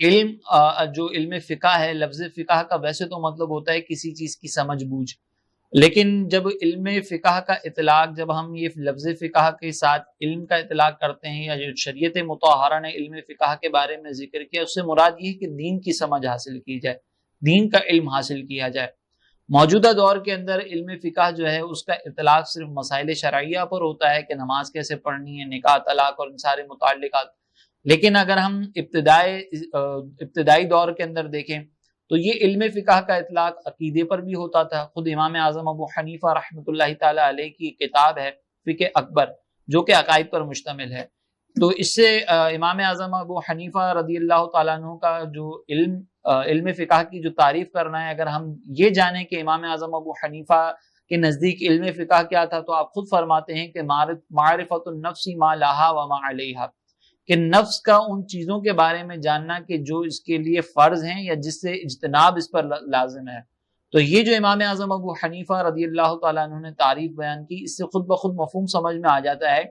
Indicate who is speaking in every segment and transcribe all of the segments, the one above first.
Speaker 1: علم جو علم فقہ ہے، لفظ فقہ کا ویسے تو مطلب ہوتا ہے کسی چیز کی سمجھ بوجھ، لیکن جب علم فقہ کا اطلاق، جب ہم یہ لفظ فقہ کے ساتھ علم کا اطلاق کرتے ہیں، یا جو شریعت مطہرہ نے علم فقہ کے بارے میں ذکر کیا، اس سے مراد یہ ہے کہ دین کی سمجھ حاصل کی جائے، دین کا علم حاصل کیا جائے۔ موجودہ دور کے اندر علم فقہ جو ہے اس کا اطلاق صرف مسائل شرعیہ پر ہوتا ہے کہ نماز کیسے پڑھنی ہے، نکاح، طلاق اور ان سارے متعلقات۔ لیکن اگر ہم ابتدائی دور کے اندر دیکھیں تو یہ علم فقہ کا اطلاق عقیدے پر بھی ہوتا تھا۔ خود امام اعظم ابو حنیفہ رحمۃ اللہ تعالی علیہ کی کتاب ہے فقہ اکبر، جو کہ عقائد پر مشتمل ہے۔ تو اس سے امام اعظم ابو حنیفہ رضی اللہ تعالیٰ عنہ کا جو علم فقہ کی جو تعریف کرنا ہے، اگر ہم یہ جانیں کہ امام اعظم ابو حنیفہ کے نزدیک علم فقہ کیا تھا، تو آپ خود فرماتے ہیں کہ معرفت النفس ما لہا وما علیہا، کہ نفس کا ان چیزوں کے بارے میں جاننا کہ جو اس کے لیے فرض ہیں یا جس سے اجتناب اس پر لازم ہے۔ تو یہ جو امام اعظم ابو حنیفہ رضی اللہ تعالیٰ عنہ نے تعریف بیان کی، اس سے خود بخود مفہوم سمجھ میں آ جاتا ہے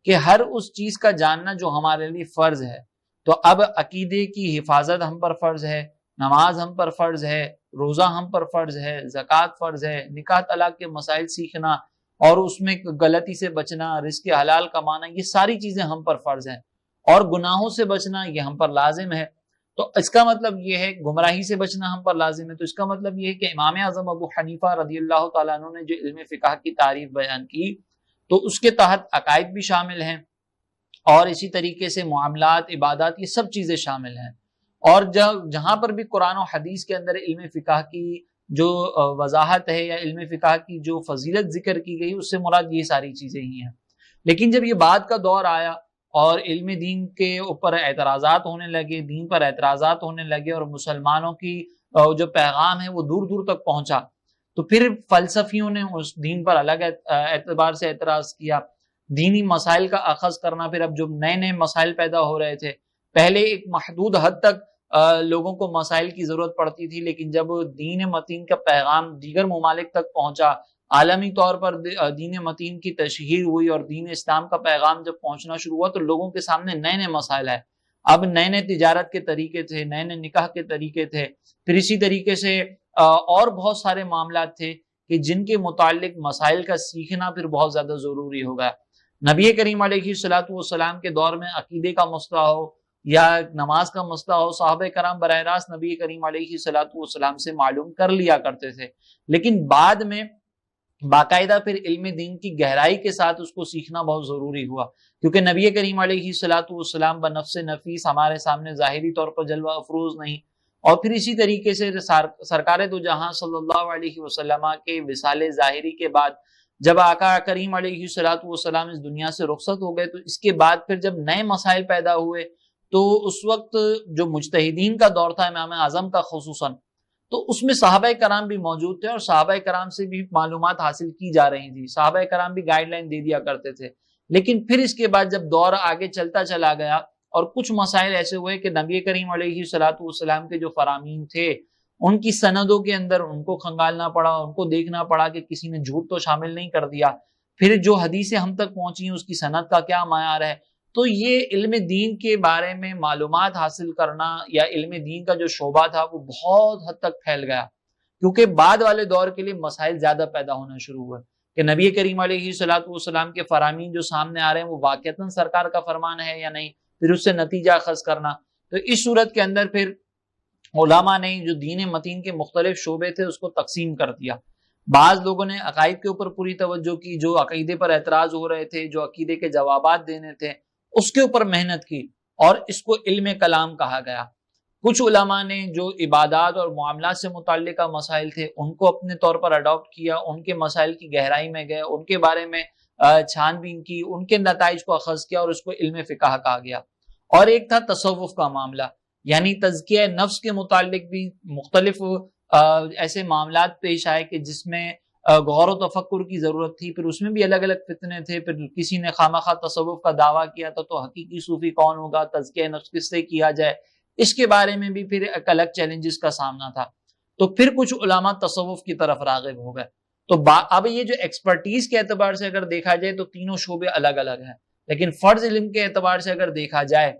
Speaker 1: کہ ہر اس چیز کا جاننا جو ہمارے لیے فرض ہے۔ تو اب عقیدے کی حفاظت ہم پر فرض ہے، نماز ہم پر فرض ہے، روزہ ہم پر فرض ہے، زکوٰۃ فرض ہے، نکاح طلاق کے مسائل سیکھنا اور اس میں غلطی سے بچنا، رزق حلال کمانا، یہ ساری چیزیں ہم پر فرض ہیں، اور گناہوں سے بچنا یہ ہم پر لازم ہے۔ تو اس کا مطلب یہ ہے، گمراہی سے بچنا ہم پر لازم ہے، تو اس کا مطلب یہ ہے کہ امام اعظم ابو حنیفہ رضی اللہ تعالیٰ عنہ نے جو علم فقہ کی تعریف بیان کی، تو اس کے تحت عقائد بھی شامل ہیں، اور اسی طریقے سے معاملات، عبادات، یہ سب چیزیں شامل ہیں۔ اور جہاں پر بھی قرآن و حدیث کے اندر علم فقہ کی جو وضاحت ہے یا علم فقہ کی جو فضیلت ذکر کی گئی، اس سے مراد یہ ساری چیزیں ہی ہیں۔ لیکن جب یہ بعد کا دور آیا اور علم دین کے اوپر اعتراضات ہونے لگے، دین پر اعتراضات ہونے لگے، اور مسلمانوں کی جو پیغام ہے وہ دور دور تک پہنچا، تو پھر فلسفیوں نے اس دین پر الگ اعتبار سے اعتراض کیا۔ دینی مسائل کا اخذ کرنا، پھر اب جو نئے نئے مسائل پیدا ہو رہے تھے، پہلے ایک محدود حد تک لوگوں کو مسائل کی ضرورت پڑتی تھی، لیکن جب دین متین کا پیغام دیگر ممالک تک پہنچا، عالمی طور پر دین متین کی تشہیر ہوئی اور دین اسلام کا پیغام جب پہنچنا شروع ہوا، تو لوگوں کے سامنے نئے نئے مسائل آئے۔ اب نئے نئے تجارت کے طریقے تھے، نئے نئے نکاح کے طریقے تھے، پھر اسی طریقے سے اور بہت سارے معاملات تھے کہ جن کے متعلق مسائل کا سیکھنا پھر بہت زیادہ ضروری ہو گیا۔ نبی کریم علیہ الصلوۃ والسلام کے دور میں عقیدے کا مسئلہ ہو یا نماز کا مسئلہ ہو، صحابہ کرام براہ راست نبی کریم علیہ الصلوۃ والسلام سے معلوم کر لیا کرتے تھے، لیکن بعد میں باقاعدہ پھر علم دین کی گہرائی کے ساتھ اس کو سیکھنا بہت ضروری ہوا، کیونکہ نبی کریم علیہ الصلوۃ والسلام بنفس نفیس ہمارے سامنے ظاہری طور پر جلوہ افروز نہیں، اور پھر اسی طریقے سے سرکار دو جہاں صلی اللہ علیہ وسلم کے وصال ظاہری کے بعد جب آقا کریم علیہ الصلوۃ والسلام اس دنیا سے رخصت ہو گئے، تو اس کے بعد پھر جب نئے مسائل پیدا ہوئے، تو اس وقت جو مجتہدین کا دور تھا امام اعظم کا خصوصاً، تو اس میں صحابہ کرام بھی موجود تھے، اور صحابہ کرام سے بھی معلومات حاصل کی جا رہی تھی، صحابہ کرام بھی گائیڈ لائن دے دیا کرتے تھے۔ لیکن پھر اس کے بعد جب دور آگے چلتا چلا گیا اور کچھ مسائل ایسے ہوئے کہ نبی کریم علیہ الصلوۃ والسلام کے جو فرامین تھے ان کی سندوں کے اندر ان کو کھنگالنا پڑا، ان کو دیکھنا پڑا کہ کسی نے جھوٹ تو شامل نہیں کر دیا، پھر جو حدیثیں ہم تک پہنچی ہیں اس کی سند کا کیا معیار ہے۔ تو یہ علم دین کے بارے میں معلومات حاصل کرنا یا علم دین کا جو شعبہ تھا وہ بہت حد تک پھیل گیا، کیونکہ بعد والے دور کے لیے مسائل زیادہ پیدا ہونا شروع ہوئے کہ نبی کریم علیہ الصلوۃ والسلام کے فرامین جو سامنے آ رہے ہیں وہ واقعتاً سرکار کا فرمان ہے یا نہیں، پھر اس سے نتیجہ اخذ کرنا۔ تو اس صورت کے اندر پھر علماء نے جو دین متین کے مختلف شعبے تھے اس کو تقسیم کر دیا۔ بعض لوگوں نے عقائد کے اوپر پوری توجہ کی، جو عقیدے پر اعتراض ہو رہے تھے، جو عقیدے کے جوابات دینے تھے اس کے اوپر محنت کی، اور اس کو علم کلام کہا گیا۔ کچھ علماء نے جو عبادات اور معاملات سے متعلقہ مسائل تھے ان کو اپنے طور پر اڈاپٹ کیا، ان کے مسائل کی گہرائی میں گئے، ان کے بارے میں چھان بین کی، ان کے نتائج کو اخذ کیا، اور اس کو علم فقہ کہا گیا۔ اور ایک تھا تصوف کا معاملہ، یعنی تزکیہ نفس کے متعلق بھی مختلف ایسے معاملات پیش آئے کہ جس میں غور و تفکر کی ضرورت تھی، پھر اس میں بھی الگ الگ فتنے تھے، پھر کسی نے خامخواہ تصوف کا دعویٰ کیا تھا تو حقیقی صوفی کون ہوگا، تزکیہ نفس کس سے کیا جائے، اس کے بارے میں بھی پھر ایک الگ چیلنجز کا سامنا تھا۔ تو پھر کچھ علماء تصوف کی طرف راغب ہو گئے۔ تو اب یہ جو ایکسپرٹیز کے اعتبار سے اگر دیکھا جائے تو تینوں شعبے الگ الگ ہیں، لیکن فرض علم کے اعتبار سے اگر دیکھا جائے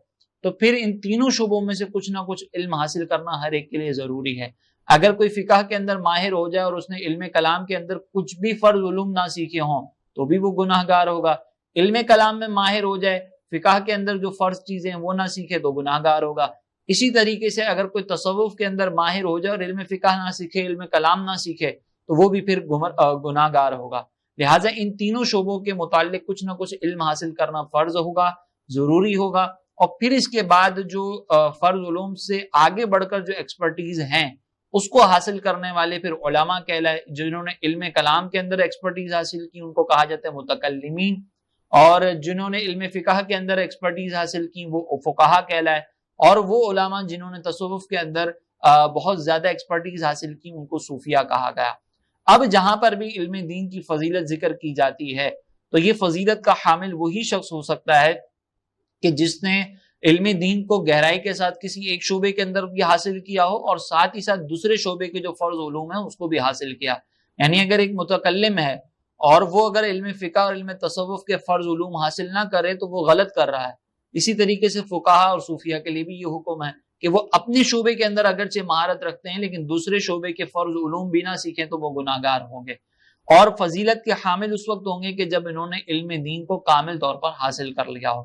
Speaker 1: تو پھر ان تینوں شعبوں میں سے کچھ نہ کچھ علم حاصل کرنا ہر ایک کے لیے ضروری ہے۔ اگر کوئی فقہ کے اندر ماہر ہو جائے اور اس نے علم کلام کے اندر کچھ بھی فرض علوم نہ سیکھے ہوں تو بھی وہ گناہ گار ہوگا، علم کلام میں ماہر ہو جائے، فقہ کے اندر جو فرض چیزیں ہیں وہ نہ سیکھے تو گناہ گار ہوگا۔ اسی طریقے سے اگر کوئی تصوف کے اندر ماہر ہو جائے اور علم فقہ نہ سیکھے، علم کلام نہ سیکھے تو وہ بھی پھر گناہ گار ہوگا۔ لہٰذا ان تینوں شعبوں کے متعلق کچھ نہ کچھ علم حاصل کرنا فرض ہوگا، ضروری ہوگا، اور پھر اس کے بعد جو فرض علوم سے آگے بڑھ کر جو ایکسپرٹیز ہیں اس کو حاصل کرنے والے پھر علماء کہلائے۔ جنہوں نے علم کلام کے اندر ایکسپرٹیز حاصل کی ان کو کہا جاتا ہے متکلمین، اور جنہوں نے علم فقہ کے اندر ایکسپرٹیز حاصل کی وہ فقہا کہلائے، اور وہ علماء جنہوں نے تصوف کے اندر بہت زیادہ ایکسپرٹیز حاصل کی ان کو صوفیہ کہا گیا۔ اب جہاں پر بھی علم دین کی فضیلت ذکر کی جاتی ہے تو یہ فضیلت کا حامل وہی شخص ہو سکتا ہے کہ جس نے علم دین کو گہرائی کے ساتھ کسی ایک شعبے کے اندر بھی حاصل کیا ہو اور ساتھ ہی ساتھ دوسرے شعبے کے جو فرض علوم ہیں اس کو بھی حاصل کیا۔ یعنی اگر ایک متکلم ہے اور وہ اگر علم فقہ اور علم تصوف کے فرض علوم حاصل نہ کرے تو وہ غلط کر رہا ہے۔ اسی طریقے سے فقہا اور صوفیہ کے لیے بھی یہ حکم ہے کہ وہ اپنے شعبے کے اندر اگرچہ مہارت رکھتے ہیں لیکن دوسرے شعبے کے فرض علوم بھی نہ سیکھیں تو وہ گناہ گار ہوں گے، اور فضیلت کے حامل اس وقت ہوں گے کہ جب انہوں نے علم دین کو کامل طور پر حاصل کر لیا ہو۔